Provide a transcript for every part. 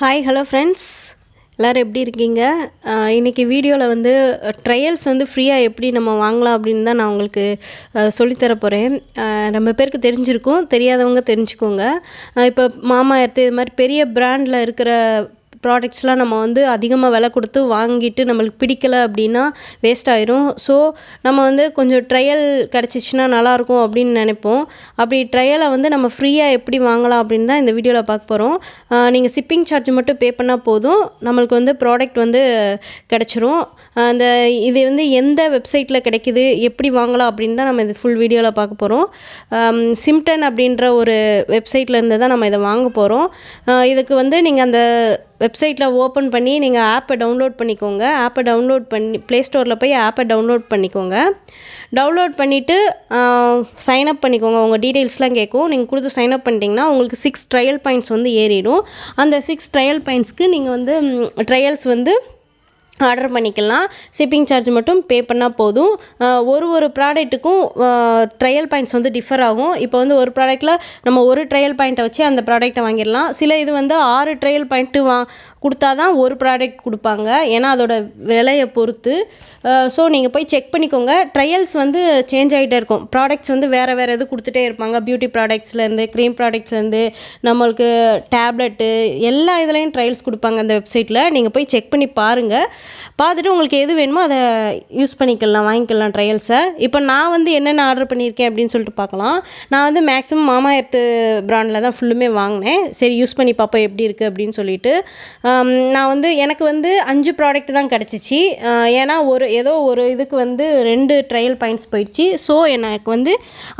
Hi hello friends, எல்லோரும் எப்படி இருக்கீங்க? இன்றைக்கி வீடியோவில் வந்து ட்ரையல்ஸ் வந்து ஃப்ரீயாக எப்படி நம்ம வாங்கலாம் அப்படின்னு தான் நான் உங்களுக்கு சொல்லித்தர போகிறேன். ரொம்ப பேருக்கு தெரிஞ்சிருக்கும், தெரியாதவங்க தெரிஞ்சுக்கோங்க. இப்போ மாமா எர்த்து இது மாதிரி பெரிய பிராண்டில் இருக்கிற ப்ராடக்ட்ஸ்லாம் நம்ம வந்து அதிகமாக விலை கொடுத்து வாங்கிட்டு நம்மளுக்கு பிடிக்கலை அப்படின்னா வேஸ்ட் ஆயிரும். ஸோ நம்ம வந்து கொஞ்சம் ட்ரையல் கிடச்சிச்சின்னா நல்லாயிருக்கும் அப்படின்னு நினைப்போம். அப்படி ட்ரையலை வந்து நம்ம ஃப்ரீயாக எப்படி வாங்கலாம் அப்படின்னு தான் இந்த வீடியோவில் பார்க்க போகிறோம். நீங்கள் ஷிப்பிங் சார்ஜ் மட்டும் பே பண்ணால் போதும், நம்மளுக்கு வந்து ப்ராடக்ட் வந்து கிடச்சிரும். அந்த இது வந்து எந்த வெப்சைட்டில் கிடைக்கிது, எப்படி வாங்கலாம் அப்படின்னு தான் நம்ம இது ஃபுல் வீடியோவில் பார்க்க போகிறோம். ஸ்மytten அப்படின்ற ஒரு வெப்சைட்டில் இருந்து தான் நம்ம இதை வாங்க போகிறோம். இதுக்கு வந்து நீங்கள் அந்த வெப்சைட்டில் ஓப்பன் பண்ணி நீங்கள் ஆப்பை டவுன்லோட் பண்ணிக்கோங்க. ஆப்பை டவுன்லோட் பண்ணி ப்ளே ஸ்டோரில் போய் ஆப்பை டவுன்லோட் பண்ணிக்கோங்க. டவுன்லோட் பண்ணிவிட்டு சைன்அப் பண்ணிக்கோங்க. உங்கள் டீட்டெயில்ஸ்லாம் கேட்கும். நீங்கள் கொடுத்து சைன்அப் பண்ணிட்டீங்கன்னா உங்களுக்கு 6 ட்ரையல் பாயிண்ட்ஸ் வந்து ஏறிடும். அந்த 6 ட்ரையல் பாயிண்ட்ஸ்க்கு நீங்கள் வந்து ட்ரையல்ஸ் வந்து ஆர்டர் பண்ணிக்கலாம். ஷிப்பிங் சார்ஜ் மட்டும் பே பண்ணால் போதும். ஒரு ப்ராடக்ட்டுக்கும் ட்ரையல் பாயிண்ட்ஸ் வந்து டிஃபர் ஆகும். இப்போ வந்து ஒரு ப்ராடக்ட்டில் நம்ம ஒரு ட்ரையல் பாயிண்ட்டை வச்சு அந்த ப்ராடக்ட்டை வாங்கிடலாம். சில இது வந்து 6 ட்ரையல் பாயிண்ட்டு கொடுத்தா தான் ஒரு ப்ராடக்ட் கொடுப்பாங்க, ஏன்னா அதோட விலையை பொறுத்து. ஸோ நீங்கள் போய் செக் பண்ணிக்கோங்க. ட்ரையல்ஸ் வந்து சேஞ்ச் ஆகிட்டே இருக்கும். ப்ராடக்ட்ஸ் வந்து வேறு இது கொடுத்துட்டே இருப்பாங்க. பியூட்டி ப்ராடக்ட்ஸ்லேருந்து, க்ரீம் ப்ராடக்ட்ஸ்லேருந்து, நம்மளுக்கு டேப்லெட்டு எல்லா இதுலேயும் ட்ரையல்ஸ் கொடுப்பாங்க அந்த வெப்சைட்டில். நீங்கள் போய் செக் பண்ணி பாருங்கள். பார்த்துட்டு உங்களுக்கு எது வேணுமோ அதை யூஸ் பண்ணிக்கலாம், வாங்கிக்கலாம் ட்ரையல்ஸை. இப்போ நான் வந்து என்னென்ன ஆர்டர் பண்ணியிருக்கேன் அப்படின்னு சொல்லிட்டு பார்க்கலாம். நான் வந்து மேக்ஸிமம் மாமா எர்த்து ப்ராண்டில் தான் ஃபுல்லுமே வாங்கினேன். சரி யூஸ் பண்ணி பார்ப்போம் எப்படி இருக்குது அப்படின்னு சொல்லிட்டு. நான் வந்து எனக்கு வந்து 5 ப்ராடக்ட் தான் கிடச்சிச்சு. ஏன்னா ஏதோ ஒரு இதுக்கு வந்து 2 ட்ரையல் பாயிண்ட்ஸ் போயிடுச்சு. ஸோ எனக்கு வந்து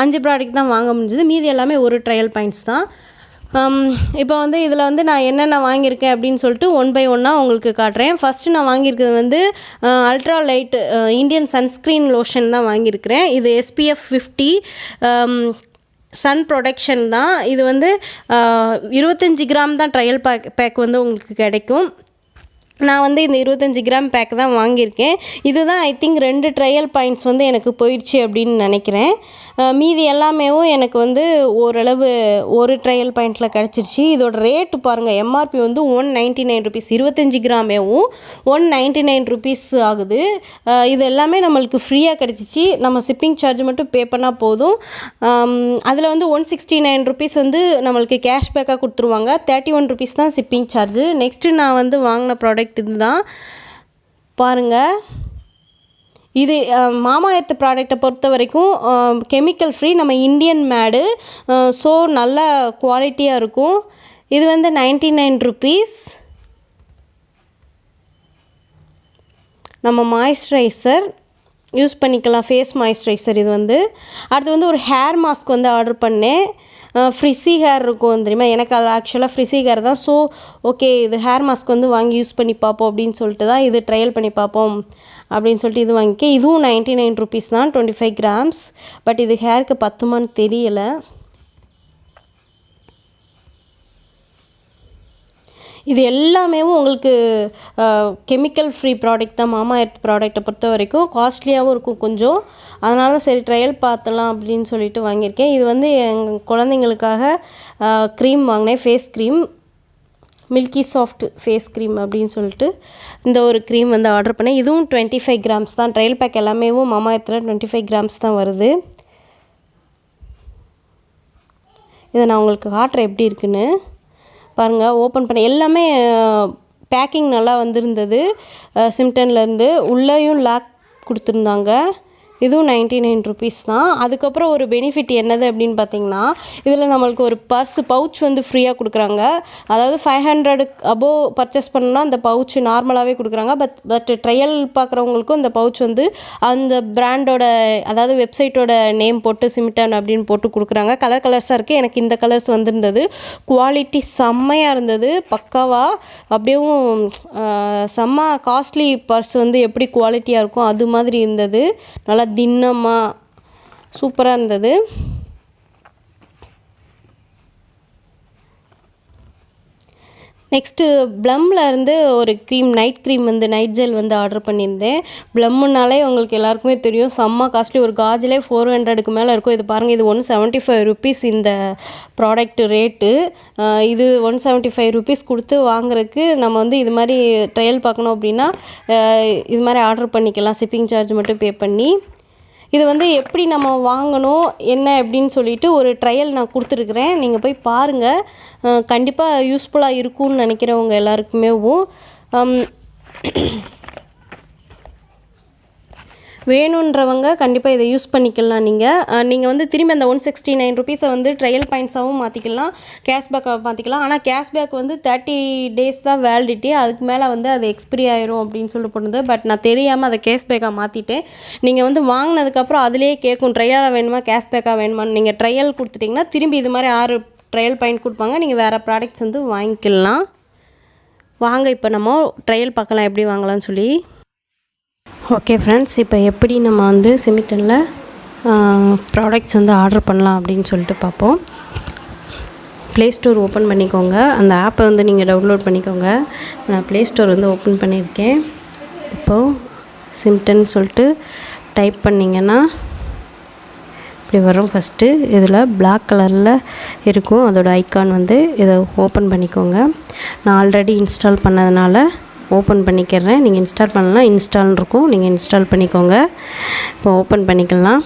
5 ப்ராடக்ட் தான் வாங்க முடிஞ்சது. மீதி எல்லாமே ஒரு ட்ரையல் பாயிண்ட்ஸ் தான். இப்போ வந்து இதில் வந்து நான் என்னென்ன வாங்கியிருக்கேன் அப்படின்னு சொல்லிட்டு ஒன் பை ஒன்னாக உங்களுக்கு காட்டுறேன். ஃபஸ்ட்டு நான் வாங்கியிருக்கிறது வந்து ultra light Indian sunscreen lotion தான் வாங்கியிருக்கிறேன். இது SPF 50 சன் ப்ரொடெக்ஷன் தான். இது வந்து 25 கிராம் தான் ட்ரையல் பேக் வந்து உங்களுக்கு கிடைக்கும். நான் வந்து இந்த 25 கிராம் பேக் தான் வாங்கியிருக்கேன். இதுதான் ஐ திங்க் 2 ட்ரையல் பாயிண்ட்ஸ் வந்து எனக்கு போயிடுச்சு அப்படின்னு நினைக்கிறேன். மீதி எல்லாமேவும் எனக்கு வந்து ஓரளவு ஒரு ட்ரையல் பாயிண்ட்டில் கிடச்சிருச்சு. இதோட ரேட்டு பாருங்கள், MRP வந்து 199 ருபீஸ். 25 கிராமேவும் 199 ருபீஸ் ஆகுது. இது எல்லாமே நம்மளுக்கு ஃப்ரீயாக கிடச்சிச்சு. நம்ம ஷிப்பிங் சார்ஜ் மட்டும் பே பண்ணால் போதும். அதில் வந்து 169 ருபீஸ் வந்து நம்மளுக்கு கேஷ்பேக்காக கொடுத்துருவாங்க. 31 ருபீஸ் தான் ஷிப்பிங் சார்ஜு. நெக்ஸ்ட்டு நான் வந்து வாங்கின ப்ராடக்ட் இதுதான் பாருங்கள். இது மாமா எர்த் ப்ராடக்டை பொறுத்த வரைக்கும் கெமிக்கல் ஃப்ரீ, நம்ம இந்தியன் மேடு. ஸோ நல்ல குவாலிட்டியாக இருக்கும். இது வந்து 99 ருபீஸ். நம்ம மாய்ஸ்சரைசர் யூஸ் பண்ணிக்கலாம், ஃபேஸ் மாய்ஸ்சரைசர். இது வந்து அடுத்து வந்து ஒரு ஹேர் மாஸ்க் வந்து ஆர்டர் பண்ணேன். ஃப்ரிஸி ஹேர் இருக்கும் தெரியுமா, எனக்கு அது ஆக்சுவலாக ஃப்ரிஸி ஹேர் தான். ஸோ ஓகே, இது ஹேர் மாஸ்க் வந்து வாங்கி யூஸ் பண்ணி பார்ப்போம் அப்படின்னு சொல்லிட்டு தான் இது ட்ரையல் பண்ணி பார்ப்போம் அப்படின்னு சொல்லிட்டு இது வாங்கிக்க. இதுவும் 99 ருபீஸ் தான், 25 கிராம்ஸ். பட் இது ஹேருக்கு பத்துமான்னு தெரியலை. இது எல்லாமே உங்களுக்கு கெமிக்கல் ஃப்ரீ ப்ராடக்ட் தான். மாமா எர்த் ப்ராடக்டை பொறுத்த வரைக்கும் காஸ்ட்லியாகவும் இருக்கும் கொஞ்சம். அதனால சரி ட்ரையல் பார்த்தலாம் அப்படின்னு சொல்லிட்டு வாங்கியிருக்கேன். இது வந்து எங்கள் குழந்தைங்களுக்காக க்ரீம் வாங்கினேன், face cream, milky soft face cream அப்படின்னு சொல்லிட்டு இந்த ஒரு க்ரீம் வந்து ஆர்டர் பண்ணேன். இதுவும் 25 கிராம்ஸ் தான். ட்ரையல் பேக் எல்லாமே மாமா எர்த்தில் 25 கிராம்ஸ் தான் வருது. இதை நான் உங்களுக்கு காட்டுறேன் எப்படி இருக்குன்னு பாருங்கள். ஓப்பன் பண்ண எல்லாமே பேக்கிங் நல்லா வந்திருந்தது. ஸ்மyttenலேருந்து உள்ளேயும் லாக் கொடுத்துருந்தாங்க. இதுவும் 99 ருபீஸ் தான். அதுக்கப்புறம் ஒரு பெனிஃபிட் என்னது அப்படின்னு பார்த்தீங்கன்னா, இதில் நம்மளுக்கு ஒரு பவுச் வந்து ஃப்ரீயாக கொடுக்குறாங்க. அதாவது 500 அபோவ் பர்ச்சேஸ் பண்ணோன்னா அந்த பவுச் நார்மலாகவே கொடுக்குறாங்க. பட் ட்ரையல் பார்க்குறவங்களுக்கும் இந்த பவுச் வந்து அந்த பிராண்டோட, அதாவது வெப்சைட்டோட நேம் போட்டு ஸ்மytten அப்படின்னு போட்டு கொடுக்குறாங்க. கலர்ஸாக இருக்குது. எனக்கு இந்த கலர்ஸ் வந்திருந்தது. குவாலிட்டி செம்மையாக இருந்தது, பக்காவாக. அப்படியும் செம்ம காஸ்ட்லி பர்ஸ் வந்து எப்படி குவாலிட்டியாக இருக்கும் அது மாதிரி இருந்தது. நல்லா தின்னமாக சூப்பராக இருந்தது. நெக்ஸ்ட்டு ப்ளம்மில் இருந்து ஒரு க்ரீம் நைட் ஜெல் வந்து ஆர்டர் பண்ணியிருந்தேன். ப்ளம்முனாலே உங்களுக்கு எல்லாருக்குமே தெரியும், செம்ம காஸ்ட்லி. ஒரு காஜிலே 400க்கு மேலே இருக்கும். இது பாருங்கள், இது ₹175 இந்த ப்ராடக்ட் ரேட்டு. இது ₹175 கொடுத்து வாங்குறதுக்கு நம்ம வந்து இது மாதிரி ட்ரையல் பார்க்கணும் அப்படின்னா இது மாதிரி ஆர்டர் பண்ணிக்கலாம், ஷிப்பிங் சார்ஜ் மட்டும் பே பண்ணி. இது வந்து எப்படி நம்ம வாங்கணும் என்ன அப்படின்னு சொல்லிட்டு ஒரு ட்ரையல் நான் கொடுத்துருக்குறேன். நீங்கள் போய் பாருங்கள். கண்டிப்பாக யூஸ்ஃபுல்லாக இருக்கும்னு நினைக்கிறவங்க எல்லாருக்குமேவும். வேணுன்றவங்க கண்டிப்பாக இதை யூஸ் பண்ணிக்கலாம். நீங்கள் வந்து திரும்பி அந்த ₹169 வந்து ட்ரையல் பாயிண்ட்ஸாகவும் மாற்றிக்கலாம், கேஷ்பேக்காக மாற்றிக்கலாம். ஆனால் கேஷ்பேக் வந்து 30 days தான் வேலிடிட்டி. அதுக்கு மேலே வந்து அது எக்ஸ்பிரி ஆயிரும் அப்படின்னு சொல்லிட்டு போனது. பட் நான் தெரியாமல் அதை கேஷ்பேக்காக மாற்றிட்டேன். நீங்கள் வந்து வாங்கினதுக்கப்புறம் அதிலே கேட்கும், ட்ரையலாக வேணுமா கேஷ்பேக்காக வேணுமான்னு. நீங்கள் ட்ரையல் கொடுத்துட்டிங்கன்னா திரும்பி இது மாதிரி 6 ட்ரையல் பாயிண்ட் கொடுப்பாங்க. நீங்கள் வேறு ப்ராடக்ட்ஸ் வந்து வாங்கிக்கலாம். வாங்க இப்போ நம்ம ட்ரையல் பார்க்கலாம் எப்படி வாங்கலாம்னு சொல்லி. ஓகே ஃப்ரெண்ட்ஸ், இப்போ எப்படி நம்ம வந்து ஸ்மைட்டனில் ப்ராடக்ட்ஸ் வந்து ஆர்டர் பண்ணலாம் அப்படின்னு சொல்லிட்டு பார்ப்போம். ப்ளே ஸ்டோர் ஓப்பன் பண்ணிக்கோங்க. அந்த ஆப்பை வந்து நீங்கள் டவுன்லோட் பண்ணிக்கோங்க. நான் ப்ளே ஸ்டோர் வந்து ஓப்பன் பண்ணியிருக்கேன். இப்போது ஸ்மைட்டன் சொல்லிட்டு டைப் பண்ணிங்கன்னா இப்படி வரும். ஃபஸ்ட்டு இதில் பிளாக் கலரில் இருக்கும் அதோடய ஐக்கான் வந்து. இதை ஓப்பன் பண்ணிக்கோங்க. நான் ஆல்ரெடி இன்ஸ்டால் பண்ணதுனால ஓப்பன் பண்ணிக்கிறேன். நீங்கள் இன்ஸ்டால் பண்ணலாம், இன்ஸ்டால்னு இருக்கும், நீங்கள் இன்ஸ்டால் பண்ணிக்கோங்க. இப்போ ஓப்பன் பண்ணிக்கலாம்.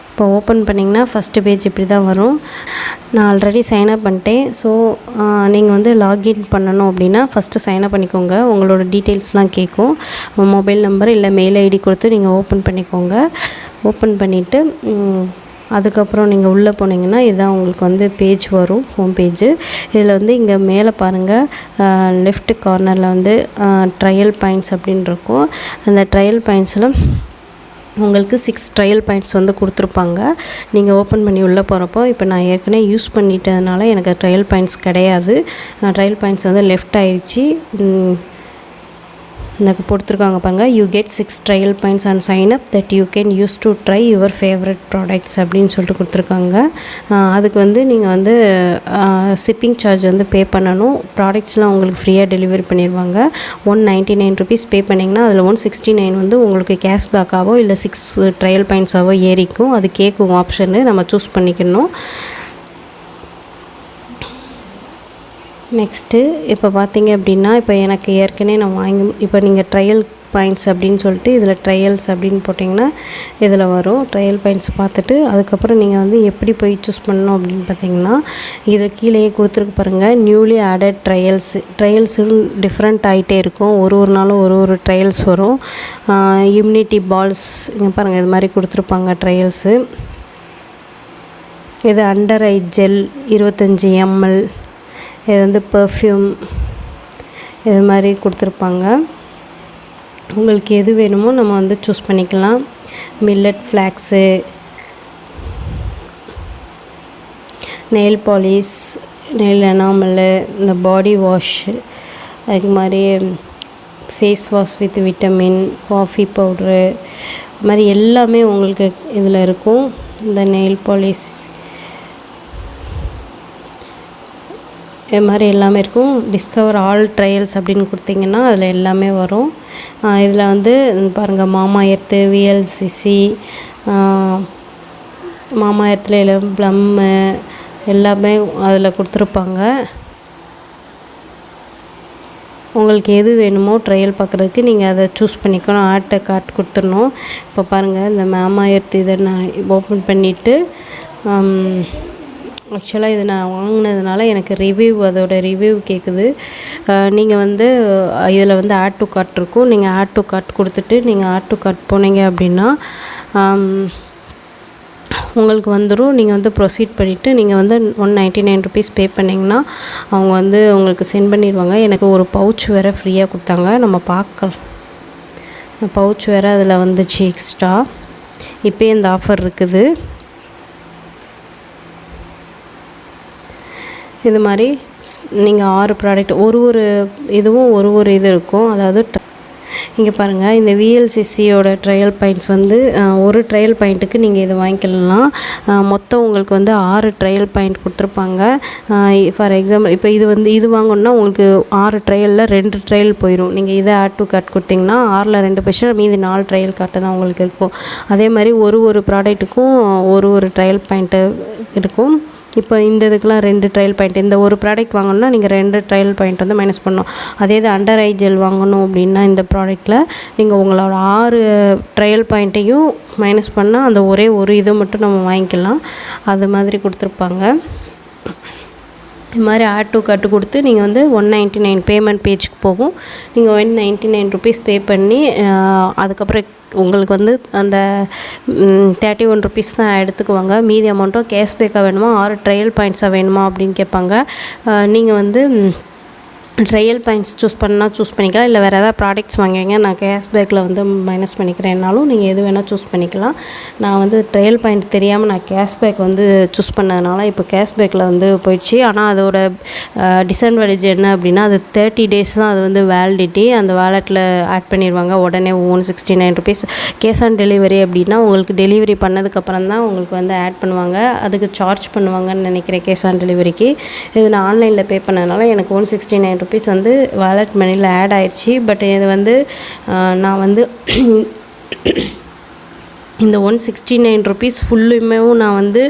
இப்போ ஓப்பன் பண்ணிங்கன்னா ஃபஸ்ட்டு பேஜ் இப்படி தான் வரும். நான் ஆல்ரெடி சைன்அப் பண்ணிட்டேன். ஸோ நீங்கள் வந்து லாகின் பண்ணணும் அப்படின்னா ஃபஸ்ட்டு சைன்அப் பண்ணிக்கோங்க. உங்களோட டீட்டெயில்ஸ்லாம் கேட்கும். மொபைல் நம்பர் இல்லை மெயில் ஐடி கொடுத்து நீங்கள் ஓப்பன் பண்ணிக்கோங்க. ஓப்பன் பண்ணிவிட்டு அதுக்கப்புறம் நீங்கள் உள்ளே போனீங்கன்னா இதுதான் உங்களுக்கு வந்து பேஜ் வரும், ஹோம் பேஜு. இதில் வந்து இங்கே மேலே பாருங்கள், லெஃப்ட் கார்னரில் வந்து ட்ரையல் பாயிண்ட்ஸ் அப்படின்னு இருக்கும். அந்த ட்ரையல் பாயிண்ட்ஸில் உங்களுக்கு 6 ட்ரையல் பாயிண்ட்ஸ் வந்து கொடுத்துருப்பாங்க. நீங்கள் ஓப்பன் பண்ணி உள்ளே போகிறப்போ, இப்போ நான் ஏற்கனவே யூஸ் பண்ணிட்டதுனால எனக்கு ட்ரையல் பாயிண்ட்ஸ் கிடையாது. ட்ரையல் பாயிண்ட்ஸ் வந்து லெஃப்ட் ஆயிடுச்சு. எனக்கு கொடுத்துருக்காங்க பாருங்கள், you get 6 trial points and sign up that you can use to try your favourite products அப்படின்னு சொல்லிட்டு கொடுத்துருக்காங்க. அதுக்கு வந்து நீங்கள் வந்து ஷிப்பிங் சார்ஜ் வந்து பே பண்ணணும். ப்ராடக்ட்ஸ்லாம் உங்களுக்கு ஃப்ரீயாக டெலிவரி பண்ணிடுவாங்க. ₹199 பே பண்ணிங்கன்னா அதில் 169 வந்து உங்களுக்கு கேஷ்பேக்காவோ இல்லை 6 ட்ரையல் பாயிண்ட்ஸாவோ ஏறிக்கும். அது கேட்கும் ஆப்ஷனு, நம்ம சூஸ் பண்ணிக்கணும். நெக்ஸ்ட்டு இப்போ பார்த்தீங்க அப்படின்னா, இப்போ எனக்கு ஏற்கனவே நான் இப்போ நீங்கள் ட்ரையல் பாயிண்ட்ஸ் அப்படின்னு சொல்லிட்டு இதில் ட்ரையல்ஸ் அப்படின்னு போட்டிங்கன்னா இதில் வரும். ட்ரையல் பாயிண்ட்ஸ் பார்த்துட்டு அதுக்கப்புறம் நீங்கள் வந்து எப்படி போய் சூஸ் பண்ணணும் அப்படின்னு பார்த்தீங்கன்னா, இதை கீழேயே கொடுத்துருக்கு பாருங்கள், நியூலி ஆடட் ட்ரையல்ஸுன்னு டிஃப்ரெண்ட் ஆகிட்டே இருக்கும். ஒரு நாளும் ஒரு ட்ரையல்ஸ் வரும். இம்யூனிட்டி பால்ஸ் இங்கே பாருங்கள், இது மாதிரி கொடுத்துருப்பாங்க ட்ரையல்ஸு. இது அண்டர் ஐ ஜெல் 25 ml, இது வந்து பர்ஃப்யூம், இது மாதிரி கொடுத்துருப்பாங்க. உங்களுக்கு எது வேணுமோ நம்ம வந்து சூஸ் பண்ணிக்கலாம். Millet flax, nail polish, nail enamel, இந்த பாடி வாஷு, அது மாதிரி face wash with vitamin, coffee powder, இது மாதிரி எல்லாமே உங்களுக்கு இதில் இருக்கும். இந்த நெயில் பாலிஷ் இது மாதிரி எல்லாமே இருக்கும். டிஸ்கவர் ஆல் ட்ரையல்ஸ் அப்படின்னு கொடுத்திங்கன்னா அதில் எல்லாமே வரும். இதில் வந்து பாருங்கள், மாமா எர்த்து, விஎல்சிசி, மாமா எர்த்தில் எல்லாம் ப்ளம்மு எல்லாமே அதில் கொடுத்துருப்பாங்க. உங்களுக்கு எது வேணுமோ ட்ரையல் பார்க்குறதுக்கு நீங்கள் அதை சூஸ் பண்ணிக்கணும். ஆட்டை கார்ட் கொடுத்துடணும். இப்போ பாருங்கள், இந்த மாமா எர்த் இதை நான் ஓப்பன் பண்ணிவிட்டு, ஆக்சுவலாக இது நான் வாங்கினதுனால எனக்கு அதோடய ரிவ்யூ கேட்குது. நீங்கள் வந்து இதில் வந்து ஆட் டு கார்ட் இருக்கும். நீங்கள் ஆட் டு கார்ட் கொடுத்துட்டு நீங்கள் ஆட் டு கார்ட் போனீங்க அப்படின்னா உங்களுக்கு வந்துடும். நீங்கள் வந்து ப்ரொசீட் பண்ணிவிட்டு நீங்கள் வந்து ₹199 பே பண்ணிங்கன்னா அவங்க வந்து உங்களுக்கு சென்ட் பண்ணிடுவாங்க. எனக்கு ஒரு பவுச் வேறு ஃப்ரீயாக கொடுத்தாங்க. நம்ம பார்க்கலாம், பவுச் வேறு அதில் வந்துச்சு எக்ஸ்ட்ரா. இப்போயே இந்த ஆஃபர் இருக்குது. இது மாதிரி நீங்கள் 6 ப்ராடக்ட், ஒரு இதுவும் ஒரு இது இருக்கும். அதாவது இங்கே பாருங்கள், இந்த விஎல்சிசியோட ட்ரையல் பாயிண்ட்ஸ் வந்து ஒரு ட்ரையல் பாயிண்ட்டுக்கு நீங்கள் இதை வாங்கிக்கலாம். மொத்தம் உங்களுக்கு வந்து 6 ட்ரையல் பாயிண்ட் கொடுத்துருப்பாங்க. ஃபார் எக்ஸாம்பிள் இப்போ இது வாங்கணுன்னா உங்களுக்கு 6 ட்ரையலில் 2 ட்ரையல் போயிடும். நீங்கள் இதை ஆட் டு கார்ட் கொடுத்தீங்கன்னா 6ல் 2 போய்ச்சுன்னா மீதி 4 ட்ரையல் கார்ட்டு தான் உங்களுக்கு இருக்கும். அதே மாதிரி ஒரு ப்ராடக்ட்டுக்கும் ஒரு ட்ரையல் பாயிண்ட்டு இருக்கும். இப்போ இந்த இதுக்கெலாம் 2 ட்ரையல் பாயிண்ட், இந்த ஒரு ப்ராடக்ட் வாங்கணுன்னா நீங்கள் 2 ட்ரையல் பாயிண்ட் வந்து மைனஸ் பண்ணணும். அதே இது அண்டர் ஐ ஜெல் வாங்கணும் அப்படின்னா இந்த ப்ராடக்ட்டில் நீங்கள் உங்களோட 6 ட்ரையல் பாயிண்ட்டையும் மைனஸ் பண்ணால் அந்த ஒரே ஒரு இதை மட்டும் நம்ம வாங்கிக்கலாம். அது மாதிரி கொடுத்துருப்பாங்க. இது மாதிரி ஆட் டு கார்ட்டு கொடுத்து நீங்கள் வந்து 199 பேமெண்ட் பேஜுக்கு போகும். நீங்கள் 199 ருபீஸ் பே பண்ணி அதுக்கப்புறம் உங்களுக்கு வந்து அந்த 31 ருபீஸ் தான் எடுத்துக்குவாங்க. மீதி அமௌண்ட்டும் கேஷ்பேக்காக வேணுமா 6 ட்ரையல் பாயிண்ட்ஸாக வேணுமா அப்படின்னு கேட்பாங்க. நீங்கள் வந்து ட்ரையல் பாயிண்ட்ஸ் சூஸ் பண்ணிக்கலாம். இல்லை வேறு ஏதாவது ப்ராடக்ட்ஸ் வாங்குவீங்க, நான் கேஷ்பேக்கில் வந்து மைனஸ் பண்ணிக்கிறேன்னாலும் நீங்கள் எது வேணால் சூஸ் பண்ணிக்கலாம். நான் வந்து ட்ரையல் பாயிண்ட் தெரியாமல் நான் கேஷ்பேக் வந்து சூஸ் பண்ணதுனால இப்போ கேஷ்பேக்கில் வந்து போயிடுச்சு. ஆனால் அதோட டிஸ்அட்வான்டேஜ் என்ன அப்படின்னா அது 30 டேஸ் தான் அது வந்து வேலிடிட்டி. அந்த வாலெட்டில் ஆட் பண்ணிடுவாங்க உடனே 169 ருபீஸ். கேஷ் ஆன் டெலிவரி அப்படின்னா உங்களுக்கு டெலிவரி பண்ணதுக்கப்புறம் தான் உங்களுக்கு வந்து ஆட் பண்ணுவாங்க. அதுக்கு சார்ஜ் பண்ணுவாங்கன்னு நினைக்கிறேன் கேஷ் ஆன் டெலிவரிக்கு. இது நான் ஆன்லைனில் பே பண்ணதுனால எனக்கு 169 ருபீஸ் வந்து வாலெட் மணியில் ஆட் ஆயிடுச்சு. பட் இது வந்து நான் வந்து இந்த 169 ருபீஸ் ஃபுல்லுமே நான் வந்து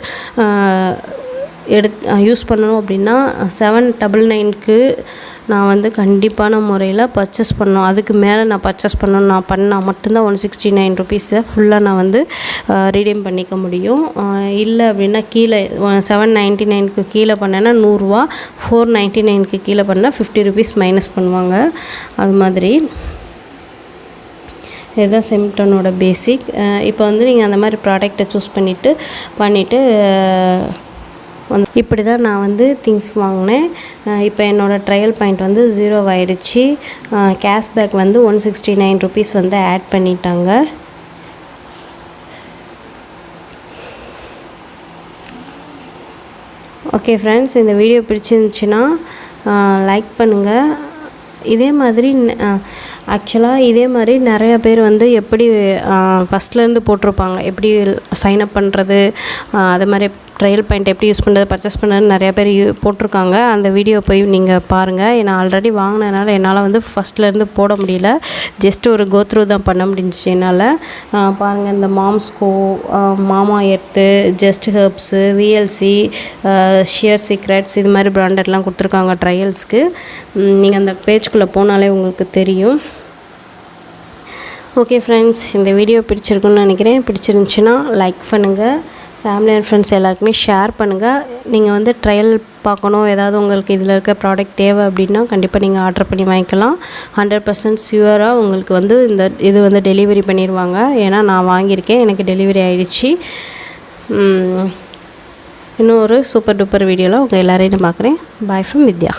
யூஸ் பண்ணணும் அப்படின்னா 799க்கு நான் வந்து கண்டிப்பான முறையில் பர்ச்சேஸ் பண்ணணும். அதுக்கு மேலே நான் பர்ச்சேஸ் பண்ணால் மட்டும்தான் 169 ருபீஸை ஃபுல்லாக நான் வந்து ரீடீம் பண்ணிக்க முடியும். இல்லை அப்படின்னா கீழே 799க்கு கீழே பண்ணேன்னா 100 ரூபா, 499க்கு கீழே பண்ணால் 50 ருபீஸ் மைனஸ் பண்ணுவாங்க. அது மாதிரி இதுதான் ஸ்மைட்டனோட பேசிக். இப்போ வந்து நீங்கள் அந்த மாதிரி ப்ராடக்டை சூஸ் பண்ணிவிட்டு இப்படி தான் நான் வந்து திங்ஸ் வாங்கினேன். இப்போ என்னோடய ட்ரையல் பாயிண்ட் வந்து 0 ஆயிடுச்சு. கேஷ்பேக் வந்து 169 ருபீஸ் வந்து ஆட் பண்ணிட்டாங்க. ஓகே ஃப்ரெண்ட்ஸ், இந்த வீடியோ பிடிச்சிருந்துச்சுன்னா லைக் பண்ணுங்கள். இதே மாதிரி நிறைய பேர் வந்து எப்படி ஃபஸ்ட்லேருந்து போட்டிருப்பாங்க, எப்படி சைன் அப் பண்ணுறது, அது மாதிரி ட்ரையல் பாயிண்ட் எப்படி யூஸ் பண்ணுறது, பர்ச்சேஸ் பண்ணுறது நிறையா பேர் போட்டிருக்காங்க. அந்த வீடியோ போய் நீங்கள் பாருங்கள். நான் ஆல்ரெடி வாங்கினதுனால என்னால் வந்து ஃபஸ்ட்லேருந்து போட முடியல. ஜஸ்ட் ஒரு கோத்ரூ தான் பண்ண முடிஞ்சிச்சு என்னால். பாருங்கள், இந்த மாம்ஸ்கோ, மாமா earth, just herbs, VLC, shear secrets இது மாதிரி பிராண்டட்லாம் கொடுத்துருக்காங்க ட்ரையல்ஸ்க்கு. நீங்கள் அந்த பேஜ்குள்ளே போனாலே உங்களுக்கு தெரியும். ஓகே ஃப்ரெண்ட்ஸ், இந்த வீடியோ பிடிச்சிருக்குன்னு நினைக்கிறேன். பிடிச்சிருந்துச்சுன்னா லைக் பண்ணுங்கள். ஃபேமிலி அண்ட் ஃப்ரெண்ட்ஸ் எல்லாருக்குமே ஷேர் பண்ணுங்கள். நீங்கள் வந்து ட்ரையல் பார்க்கணும், ஏதாவது உங்களுக்கு இதில் இருக்க ப்ராடக்ட் தேவை அப்படின்னா கண்டிப்பாக நீங்கள் ஆர்டர் பண்ணி வாங்கிக்கலாம். 100% ஷியூராக உங்களுக்கு வந்து இது வந்து டெலிவரி பண்ணிடுவாங்க. ஏன்னா நான் வாங்கியிருக்கேன், எனக்கு டெலிவரி ஆகிடுச்சு. இன்னும் ஒரு சூப்பர் டூப்பர் வீடியோவில் உங்கள் எல்லோரையும் நான் பார்க்குறேன். Bye from Vidya.